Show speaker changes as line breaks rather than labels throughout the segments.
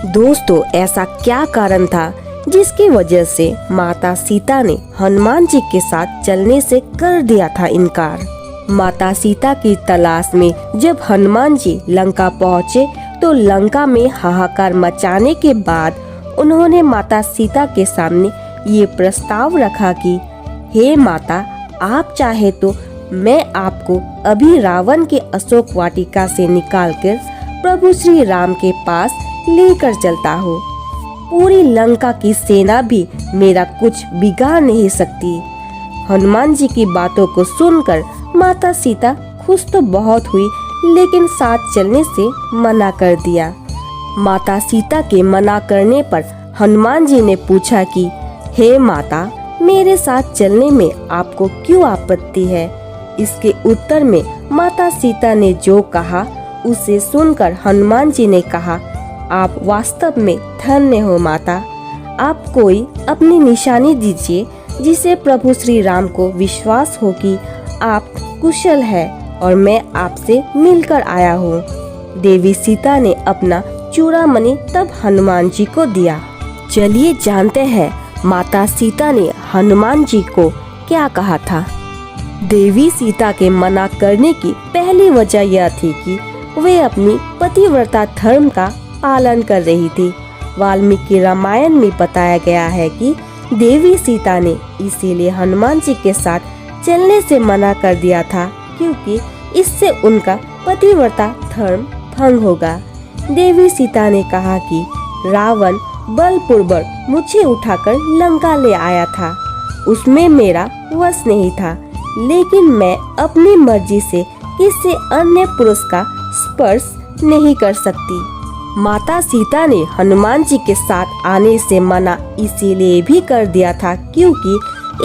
दोस्तों, ऐसा क्या कारण था जिसकी वजह से माता सीता ने हनुमान जी के साथ चलने से कर दिया था इनकार। माता सीता की तलाश में जब हनुमान जी लंका पहुँचे तो लंका में हाहाकार मचाने के बाद उन्होंने माता सीता के सामने ये प्रस्ताव रखा कि हे माता, आप चाहे तो मैं आपको अभी रावण के अशोक वाटिका से निकालकर प्रभु श्री राम के पास लेकर चलता हूँ। पूरी लंका की सेना भी मेरा कुछ बिगाड़ नहीं सकती। हनुमान जी की बातों को सुनकर माता सीता खुश तो बहुत हुई, लेकिन साथ चलने से मना कर दिया। माता सीता के मना करने पर हनुमान जी ने पूछा कि हे माता, मेरे साथ चलने में आपको क्यों आपत्ति है? इसके उत्तर में माता सीता ने जो कहा उसे सुनकर हनुमान जी ने कहा, आप वास्तव में धन्य हो माता। आप कोई अपनी निशानी दीजिए जिसे प्रभु श्री राम को विश्वास हो कि आप कुशल है और मैं आपसे मिलकर आया हूँ। देवी सीता ने अपना चूड़ामणि तब हनुमान जी को दिया। चलिए जानते हैं माता सीता ने हनुमान जी को क्या कहा था। देवी सीता के मना करने की पहली वजह यह थी कि वे अपनी पतिव्रता धर्म का पालन कर रही थी। वाल्मीकि रामायण में बताया गया है कि देवी सीता ने इसीलिए हनुमान जी के साथ चलने से मना कर दिया था, क्योंकि इससे उनका पतिव्रता धर्म भंग होगा। देवी सीता ने कहा कि रावण बलपूर्वक मुझे उठाकर लंका ले आया था, उसमें मेरा वश नहीं था, लेकिन मैं अपनी मर्जी से किसी अन्य पुरुष का स्पर्श नहीं कर सकती। माता सीता ने हनुमान जी के साथ आने से मना इसीलिए भी कर दिया था क्योंकि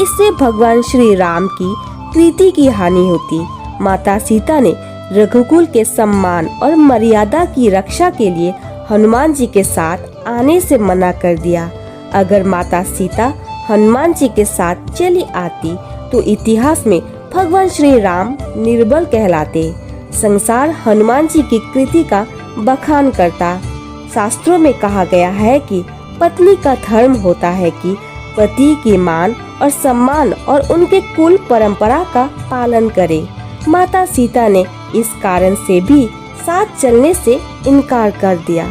इससे भगवान श्री राम की कीर्ति की हानि होती। माता सीता ने रघुकुल के सम्मान और मर्यादा की रक्षा के लिए हनुमान जी के साथ आने से मना कर दिया। अगर माता सीता हनुमान जी के साथ चली आती तो इतिहास में भगवान श्री राम निर्बल कहलाते। संसार हनुमान जी की कृति का बखान करता। शास्त्रों में कहा गया है कि पत्नी का धर्म होता है कि पति की मान और सम्मान और उनके कुल परंपरा का पालन करे। माता सीता ने इस कारण से भी साथ चलने से इनकार कर दिया।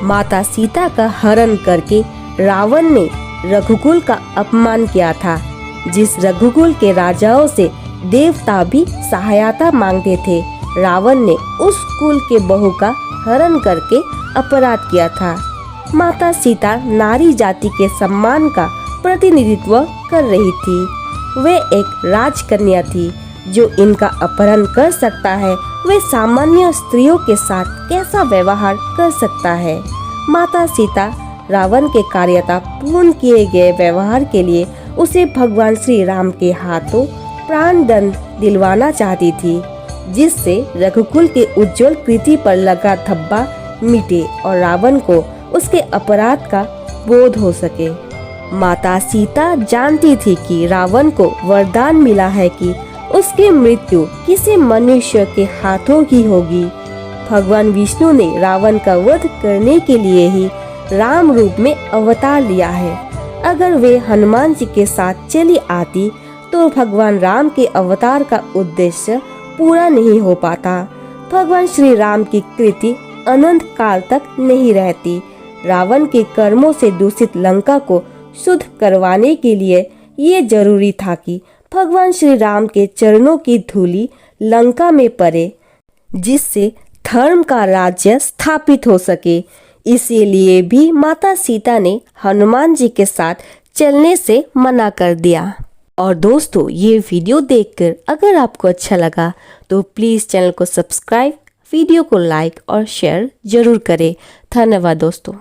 माता सीता का हरण करके रावण ने रघुकुल का अपमान किया था। जिस रघुकुल के राजाओं से देवता भी सहायता मांगते थे, रावण ने उस कुल के बहू का हरण करके अपराध किया था। माता सीता नारी जाति के सम्मान का प्रतिनिधित्व कर रही थी। वे एक राजकन्या थी। जो इनका अपहरण कर सकता है, वे सामान्य स्त्रियों के साथ कैसा व्यवहार कर सकता है? माता सीता रावण के कार्यता पूर्ण किए गए व्यवहार के लिए उसे भगवान श्री राम के हाथों प्राण दंड दिलवाना चाहती थी, जिससे रघुकुल के उज्जवल कीर्ति पर लगा धब्बा मिटे और रावण को उसके अपराध का बोध हो सके। माता सीता जानती थी कि रावण को वरदान मिला है कि उसकी मृत्यु किसी मनुष्य के हाथों ही होगी। भगवान विष्णु ने रावण का वध करने के लिए ही राम रूप में अवतार लिया है। अगर वे हनुमान जी के साथ चली आती तो भगवान राम के अवतार का उद्देश्य पूरा नहीं हो पाता। भगवान श्री राम की कीर्ति अनंत काल तक नहीं रहती। रावण के कर्मों से दूषित लंका को शुद्ध करवाने के लिए ये जरूरी था कि भगवान श्री राम के चरणों की धूलि लंका में पड़े, जिससे धर्म का राज्य स्थापित हो सके। इसीलिए भी माता सीता ने हनुमान जी के साथ चलने से मना कर दिया। और दोस्तों, ये वीडियो देखकर अगर आपको अच्छा लगा तो प्लीज़ चैनल को सब्सक्राइब, वीडियो को लाइक और शेयर जरूर करें। धन्यवाद दोस्तों।